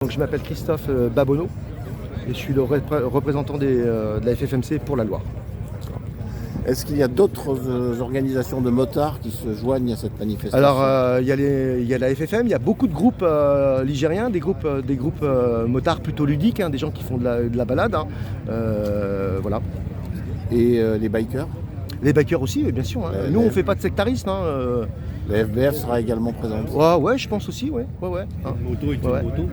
Donc, je m'appelle Christophe Babonneau et je suis le représentant de la FFMC pour la Loire. Est-ce qu'il y a d'autres organisations de motards qui se joignent à cette manifestation? Alors, il y a la FFM, il y a beaucoup de groupes ligériens, des groupes motards plutôt ludiques, des gens qui font de la balade. Voilà. Et les bikers? Les bikers aussi, bien sûr. Nous, on ne fait pas de sectarisme. La FBF sera également présente? Ouais, je pense aussi, ouais. Moto et moto.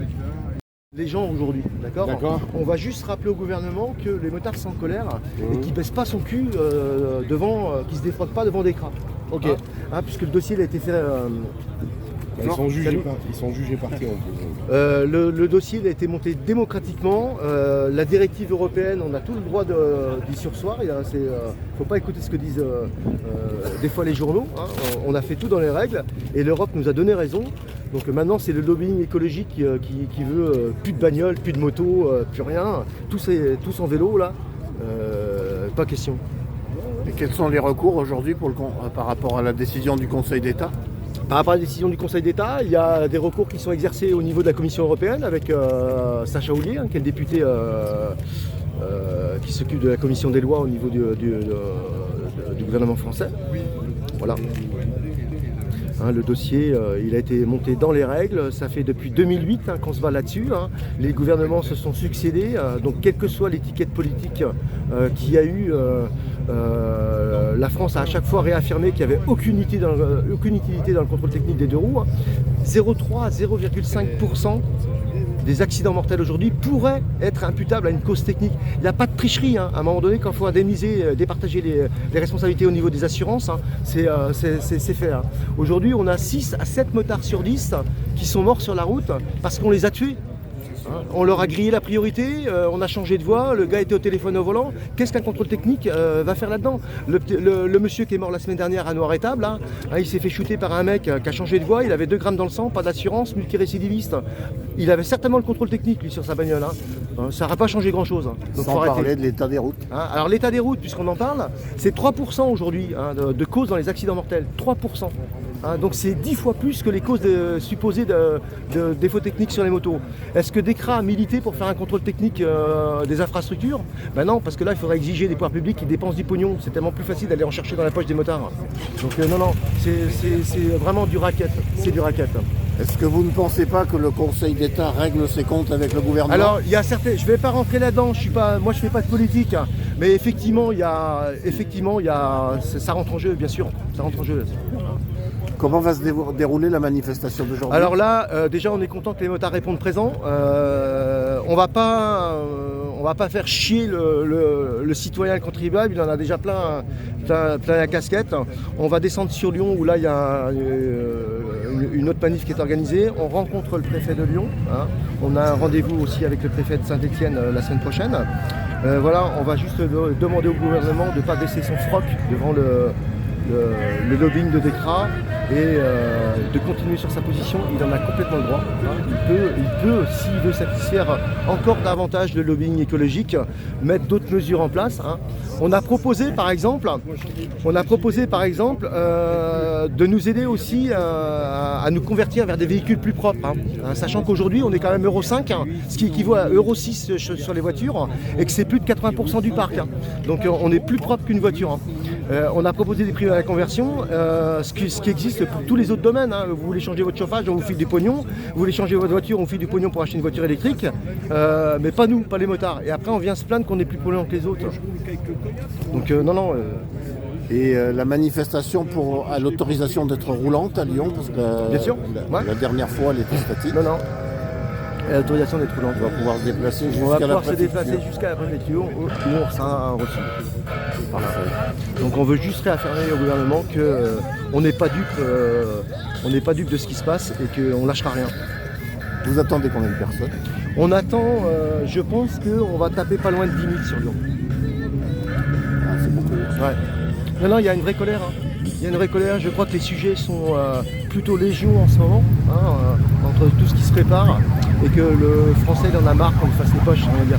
Les gens aujourd'hui, d'accord. On va juste rappeler au gouvernement que les motards sont en colère et qu'ils ne baissent pas son cul qu'ils ne se défroquent pas devant des crats. Ok. Puisque le dossier il a été fait. Ils sont jugés partis en plus. Le dossier il a été monté démocratiquement. La directive européenne, on a tout le droit d'y surseoir. Il ne faut pas écouter ce que disent des fois les journaux. On a fait tout dans les règles et l'Europe nous a donné raison. Donc maintenant c'est le lobbying écologique qui veut plus de bagnoles, plus de motos, plus rien. Tous en vélo là. Pas question. Et quels sont les recours aujourd'hui par rapport à la décision du Conseil d'État? Par rapport à la décision du Conseil d'État, il y a des recours qui sont exercés au niveau de la Commission européenne avec Sacha Houlié, qui est le député qui s'occupe de la Commission des lois au niveau du gouvernement français. Voilà. Le dossier, il a été monté dans les règles, ça fait depuis 2008 qu'on se bat là-dessus. Les gouvernements se sont succédés, donc quelle que soit l'étiquette politique qu'il y a eu, la France a à chaque fois réaffirmé qu'il n'y avait aucune utilité dans le contrôle technique des deux roues. 0,3 à 0,5% des accidents mortels aujourd'hui pourraient être imputables à une cause technique. Il n'y a pas de tricherie. À un moment donné, quand il faut indemniser, départager les responsabilités au niveau des assurances, c'est fait. Aujourd'hui, on a 6 à 7 motards sur 10 qui sont morts sur la route parce qu'on les a tués. On leur a grillé la priorité, on a changé de voie, le gars était au téléphone au volant. Qu'est-ce qu'un contrôle technique va faire là-dedans? Le monsieur qui est mort la semaine dernière à Noir-Étable, il s'est fait shooter par un mec qui a changé de voie, il avait 2 grammes dans le sang, pas d'assurance, multirécidiviste. Il avait certainement le contrôle technique lui sur sa bagnole. Ça n'aura pas changé grand-chose. Sans parler de l'état des routes. Alors l'état des routes, puisqu'on en parle, c'est 3% aujourd'hui de causes dans les accidents mortels. 3%. Donc c'est 10 fois plus que les causes supposées de défauts techniques sur les motos. Est-ce que DECRA a milité pour faire un contrôle technique des infrastructures? Non, parce que là il faudrait exiger des pouvoirs publics qui dépensent du pognon. C'est tellement plus facile d'aller en chercher dans la poche des motards. Donc non, c'est vraiment du racket. C'est du racket. Est-ce que vous ne pensez pas que le Conseil d'État règle ses comptes avec le gouvernement? Alors, il y a certains, je ne vais pas rentrer là-dedans, moi je ne fais pas de politique, mais effectivement, ça rentre en jeu, bien sûr, ça rentre en jeu. Comment va se dérouler la manifestation d'aujourd'hui? Alors là, déjà, on est content que les motards répondent présents. On va pas faire chier le citoyen, le contribuable, il en a déjà plein la casquette. On va descendre sur Lyon où là il y a une autre manif qui est organisée. On rencontre le préfet de Lyon. On a un rendez-vous aussi avec le préfet de Saint-Étienne la semaine prochaine. Voilà, on va juste demander au gouvernement de ne pas baisser son froc devant le lobbying de DECRA et de continuer sur sa position. Il en a complètement le droit. Il peut, s'il veut satisfaire encore davantage le lobbying écologique, mettre d'autres mesures en place. On a proposé par exemple de nous aider aussi à nous convertir vers des véhicules plus propres, sachant qu'aujourd'hui on est quand même Euro 5, ce qui équivaut à Euro 6 sur les voitures, et que c'est plus de 80% du parc. Donc on est plus propre qu'une voiture. On a proposé des prix à la conversion, ce qui existe pour tous les autres domaines. Vous voulez changer votre chauffage, on vous file du pognon. Vous voulez changer votre voiture, on vous file du pognon pour acheter une voiture électrique. Mais pas nous, pas les motards. Et après on vient se plaindre qu'on est plus polluant que les autres. Donc non. Et la manifestation à l'autorisation d'être roulante à Lyon, parce que bien sûr. La dernière fois elle était statique. Non. L'autorisation d'être roulante. On va pouvoir se déplacer jusqu'à la préfecture où on sera reçu. Donc on veut juste réaffirmer au gouvernement qu'on n'est pas dupe de ce qui se passe et qu'on lâchera rien. Vous attendez combien de personnes? On attend, je pense qu'on va taper pas loin de 10 000 sur Lyon. C'est beaucoup. Ouais. Non, il y a une vraie colère. Il y a une vraie colère. Je crois que les sujets sont plutôt légaux en ce moment, entre tout ce qui se prépare, et que le français il en a marre qu'on lui fasse les poches, on va dire.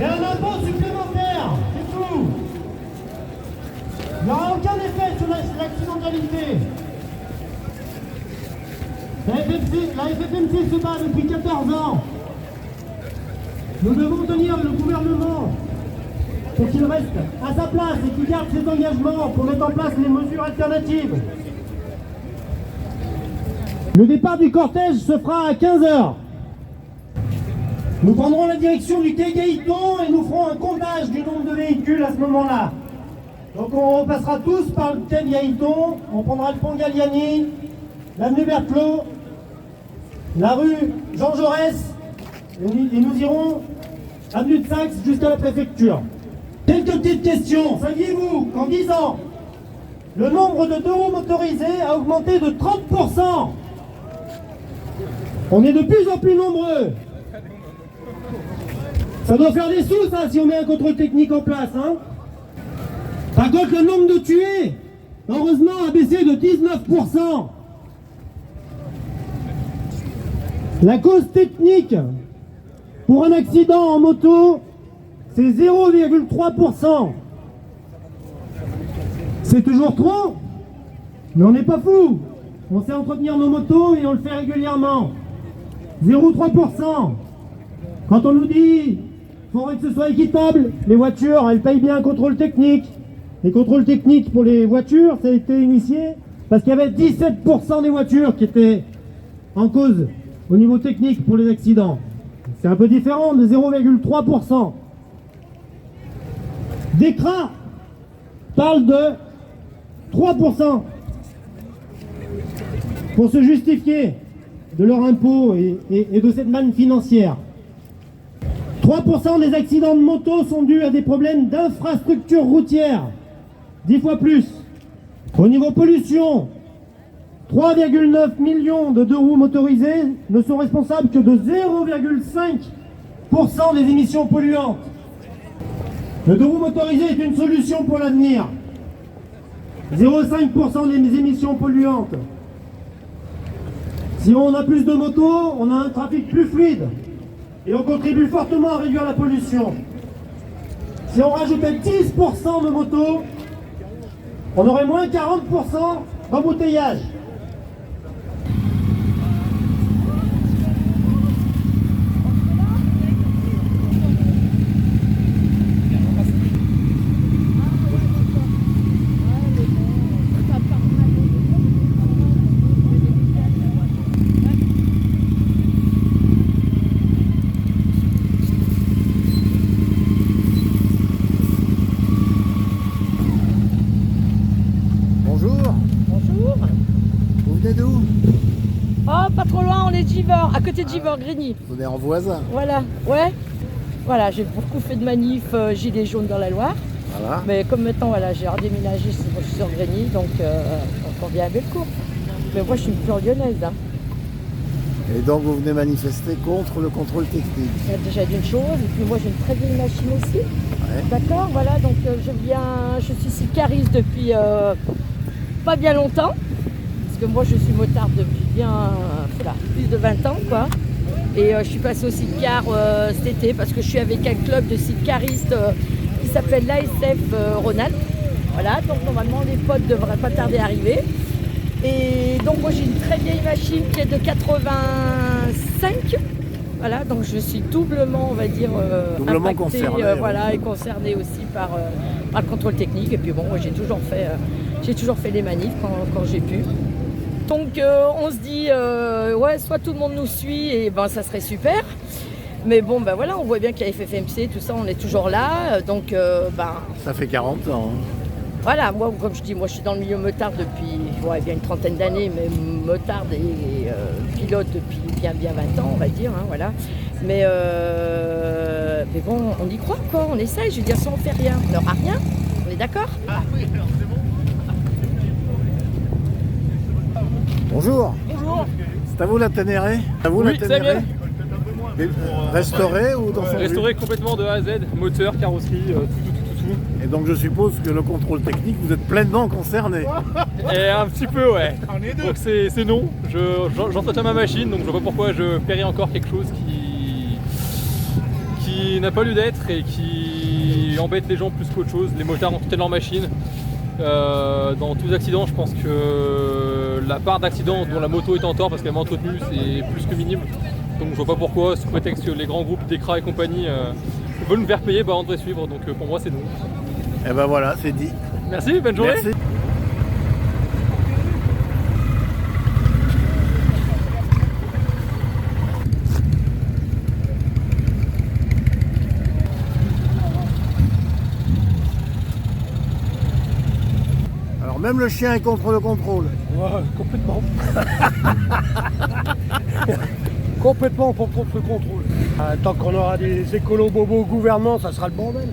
Et un impôt supplémentaire, c'est tout. Il n'y aura aucun effet sur l'accidentalité. La FFMC se bat depuis 14 ans. Nous devons tenir le gouvernement pour qu'il reste à sa place et qu'il garde ses engagements pour mettre en place les mesures alternatives. Le départ du cortège se fera à 15 h. Nous prendrons la direction du quai Gaëton et nous ferons un comptage du nombre de véhicules à ce moment-là. Donc on repassera tous par le quai Gaëton, on prendra le pont Galliani, l'avenue Berthelot, la rue Jean Jaurès, et nous irons avenue de Saxe jusqu'à la préfecture. Quelques petites questions. Saviez-vous qu'en 10 ans, le nombre de deux-roues motorisés a augmenté de 30%? On est de plus en plus nombreux. Ça doit faire des sous, ça, si on met un contrôle technique en place, hein. Par contre, le nombre de tués, heureusement, a baissé de 19%. La cause technique pour un accident en moto, c'est 0,3%. C'est toujours trop, mais on n'est pas fou. On sait entretenir nos motos et on le fait régulièrement. 0,3%. Quand on nous dit qu'il faudrait que ce soit équitable, les voitures, elles payent bien un contrôle technique. Les contrôles techniques pour les voitures, ça a été initié parce qu'il y avait 17% des voitures qui étaient en cause au niveau technique pour les accidents. C'est un peu différent de 0,3%. DECRA parle de 3% pour se justifier de leur impôt et de cette manne financière. 3% des accidents de moto sont dus à des problèmes d'infrastructure routière. 10 fois plus. Au niveau pollution, 3,9 millions de deux-roues motorisés ne sont responsables que de 0,5% des émissions polluantes. Le deux-roues motorisé est une solution pour l'avenir. 0,5% des émissions polluantes. Si on a plus de motos, on a un trafic plus fluide. Et on contribue fortement à réduire la pollution. Si on rajoutait 10% de motos, on aurait moins 40% d'embouteillage. À côté de Givors, Grigny. Vous êtes en voisin. Voilà, ouais. Voilà, j'ai beaucoup fait de manifs gilets jaunes dans la Loire. Voilà. Mais comme maintenant, voilà, j'ai redéménagé, je suis sur Grigny, donc on vient à Bellecour. Mais moi, je suis une pure lyonnaise. Hein. Et donc, vous venez manifester contre le contrôle technique. Il y a déjà d'une chose, et puis moi, j'ai une très vieille machine aussi. Ouais. D'accord, voilà, donc je suis sicariste depuis pas bien longtemps. Parce que moi, je suis motarde depuis plus de 20 ans, quoi. Et je suis passée au sidecar cet été parce que je suis avec un club de sidecaristes qui s'appelle l'ASF Rhône-Alpes. Voilà, donc normalement les potes ne devraient pas tarder à arriver. Et donc moi j'ai une très vieille machine qui est de 85. Voilà, donc je suis doublement, on va dire, impactée, concernée, voilà, et concernée aussi par le contrôle technique. Et puis bon, moi j'ai toujours fait les manifs quand j'ai pu. Donc on se dit, ouais, soit tout le monde nous suit et ben ça serait super. Mais bon, ben voilà, on voit bien qu'il y a FFMC, tout ça, on est toujours là. Donc, ça fait 40 ans. Hein. Voilà, moi, comme je dis, moi je suis dans le milieu motard depuis bien une trentaine d'années, mais motarde et pilote depuis bien 20 ans, on va dire, hein, voilà. Mais bon, on y croit, quoi, on essaye. Je veux dire, si on fait rien, on n'aura rien. On est d'accord? Oui, alors c'est bon. Bonjour. Bonjour. C'est à vous la Ténéré? À vous Oui, la Ténéré? c'est Restauré ou dans son Restauré complètement de A à Z, moteur, carrosserie, tout. Et donc je suppose que le contrôle technique, vous êtes pleinement concerné. Et un petit peu, ouais. Donc c'est non. J'entretiens ma machine, donc je vois pas pourquoi je paierais encore quelque chose qui qui n'a pas lieu d'être et qui embête les gens plus qu'autre chose. Les motards ont quitté leur machine. Dans tous les accidents, je pense que la part d'accidents dont la moto est en tort parce qu'elle est entretenue, c'est plus que minime. Donc je vois pas pourquoi, sous prétexte que les grands groupes Dekra et compagnie veulent nous faire payer, on devrait suivre. Donc pour moi c'est non. Et ben voilà, c'est dit. Merci, bonne journée. Merci. Alors même le chien est contre le contrôle. Ouais, complètement. Complètement contre le contrôle. Tant qu'on aura des écolos bobos au gouvernement, ça sera le bordel.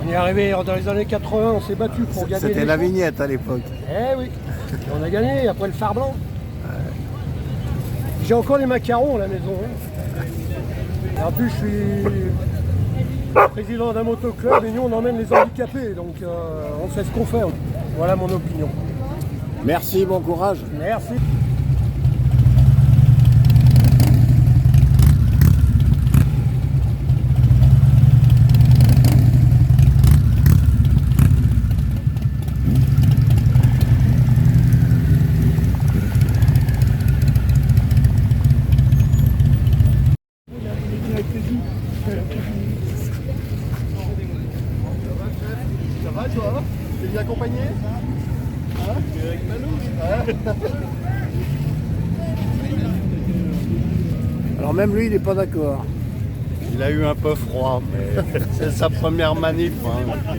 On y est arrivé dans les années 80, on s'est battu pour gagner. C'était la vignette à l'époque. Eh oui. Et on a gagné après le phare blanc. J'ai encore les macarons à la maison. Et en plus, je suis président d'un motoclub et nous, on emmène les handicapés. Donc, on sait ce qu'on fait. Voilà mon opinion. Merci, bon courage. Merci. Ça va toi? T'es bien accompagné? Hein? Avec Malou? Alors même lui, il n'est pas d'accord. Il a eu un peu froid, mais c'est sa première manif. Hein.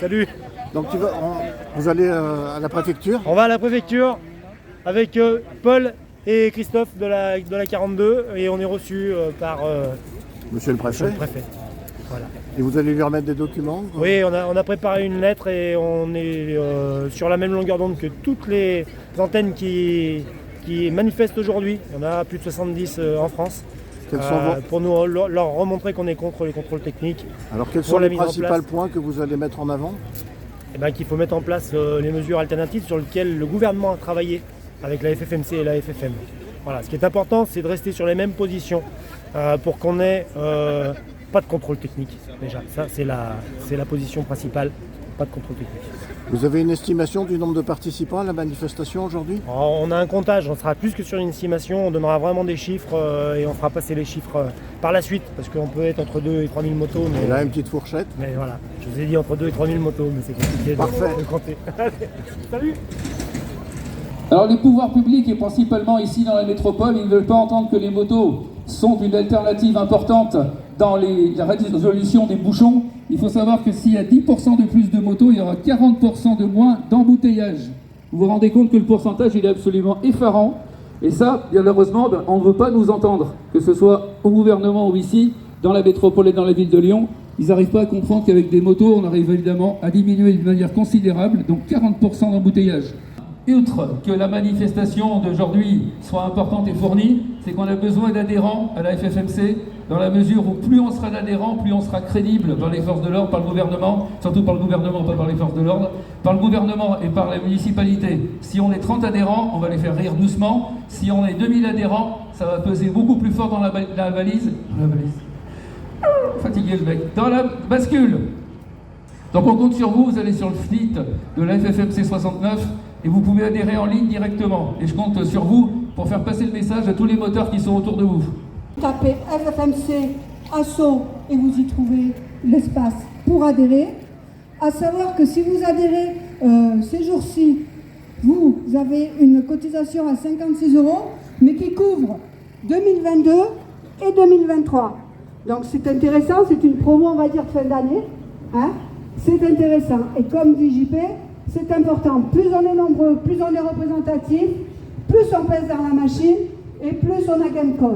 Salut. Donc vous allez à la préfecture? On va à la préfecture avec Paul et Christophe de la 42 et on est reçu par Monsieur le préfet. Voilà. Et vous allez lui remettre des documents? Oui, on a préparé une lettre et on est sur la même longueur d'onde que toutes les antennes qui manifestent aujourd'hui. Il y en a plus de 70 en France. Pour nous leur remontrer qu'on est contre les contrôles techniques. Alors quels sont les principaux points que vous allez mettre en avant? Qu'il faut mettre en place les mesures alternatives sur lesquelles le gouvernement a travaillé avec la FFMC et la FFM. Voilà, ce qui est important, c'est de rester sur les mêmes positions pour qu'on ait pas de contrôle technique. Déjà, ça c'est la position principale, pas de contrôle technique. Vous avez une estimation du nombre de participants à la manifestation aujourd'hui? On a un comptage, on sera plus que sur une estimation, on donnera vraiment des chiffres et on fera passer les chiffres par la suite, parce qu'on peut être entre 2 et 3 000 motos. Et là, une petite fourchette? Mais voilà, je vous ai dit entre 2 et 3 000 motos, mais c'est compliqué de compter. Salut. Alors les pouvoirs publics, et principalement ici dans la métropole, ils ne veulent pas entendre que les motos sont une alternative importante dans la résolution des bouchons. Il faut savoir que s'il y a 10% de plus de motos, il y aura 40% de moins d'embouteillage. Vous vous rendez compte que le pourcentage, il est absolument effarant. Et ça, bien malheureusement, on ne veut pas nous entendre, que ce soit au gouvernement ou ici, dans la métropole et dans la ville de Lyon. Ils n'arrivent pas à comprendre qu'avec des motos, on arrive évidemment à diminuer de manière considérable, donc 40% d'embouteillage. Outre que la manifestation d'aujourd'hui soit importante et fournie, c'est qu'on a besoin d'adhérents à la FFMC, dans la mesure où plus on sera d'adhérents, plus on sera crédible par les forces de l'ordre, par le gouvernement, surtout par le gouvernement, pas par les forces de l'ordre, par le gouvernement et par la municipalité. Si on est 30 adhérents, on va les faire rire doucement. Si on est 2000 adhérents, ça va peser beaucoup plus fort dans la valise. Fatigué le mec. Dans la bascule. Donc on compte sur vous, vous allez sur le site de la FFMC 69 et vous pouvez adhérer en ligne directement. Et je compte sur vous pour faire passer le message à tous les moteurs qui sont autour de vous. Tapez FFMC Asso et vous y trouvez l'espace pour adhérer. À savoir que si vous adhérez ces jours-ci, vous avez une cotisation à 56 €, mais qui couvre 2022 et 2023. Donc c'est intéressant, c'est une promo, on va dire, fin d'année. Hein, c'est intéressant. Et comme dit JP, c'est important. Plus on est nombreux, plus on est représentatif, plus on pèse dans la machine et plus on a gain de cause.